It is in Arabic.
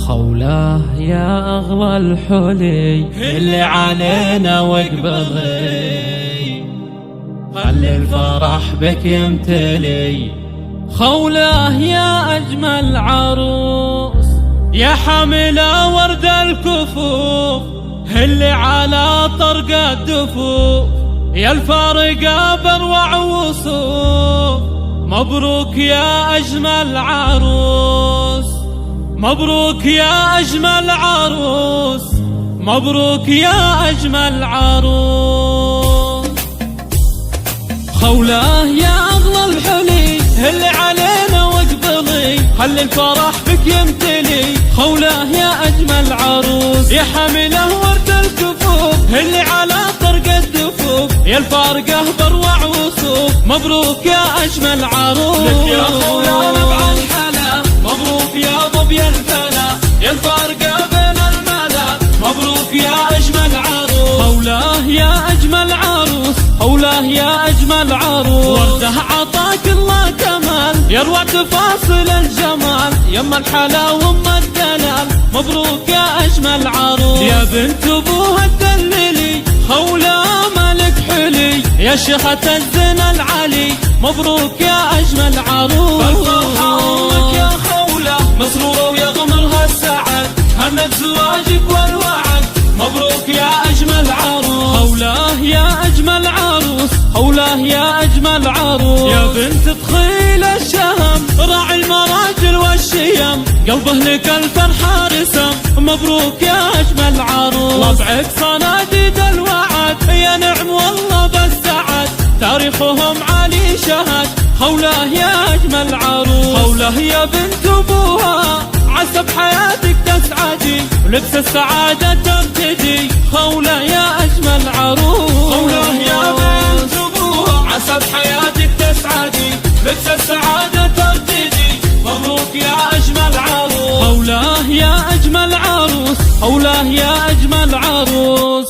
خولاه يا أغلى الحلي اللي علينا واقبضي، خلي الفرح بك يمتلي. خولاه يا أجمل عروس يا حاملة ورد الكفوف اللي على طرق الدفوف، يا الفارقة بروع وصوف. مبروك يا أجمل عروس، مبروك يا أجمل عروس، مبروك يا أجمل عروس. خولاه يا أغلى الحلي اللي علينا واقبضي، خلي الفرح بك يمتلي. خولاه يا أجمل عروس يا حامله ورد الكفوف اللي على طرق الدفوف، يا الفارقة بروع وصوف. مبروك يا أجمل عروس لك يا خولاه نبع الحلا، مبروك يا ظبي الفلا، يا الفارقة بين الملا. مبروك يا أجمل عروس، خولاه يا أجمل عروس، خولاه يا أجمل عروس. ورده عطاك الله كمال، يروع تفاصيل الجمال، يما الحلا وام الدلال. مبروك يا أجمل عروس يا بنت أبوها تدللي، خولاه مالك حلي يا شيخة الزنا العلي. مبروك يا أجمل عروس، بالفرحة أمك يا خولاه مسرورة ويغمرها السعد، هنت زواجك والوعد. مبروك يا أجمل عروس، خولاه يا أجمل عروس، خولاه يا أجمل عروس. يا بنت تخيل الشهم راعي المراجل والشيم، قلبه لك الفرحة رسم. مبروك يا أجمل عروس، طبعك صناديد الوعد، يا نعم والله بالسعد، تاريخهم عالي شهد. خولاه يا أجمل عروس، خولاه يا بنت أبوها عسى بحياتك تسعدي، ولبس السعادة ترتدي. خولاه يا أجمل عروس، خولاه يا بنت أبوها عسى بحياتك تسعدي، لبس السعادة ترتدي. مبروك يا أجمل عروس، خولاه يا أجمل عروس، خولاه يا أجمل عروس.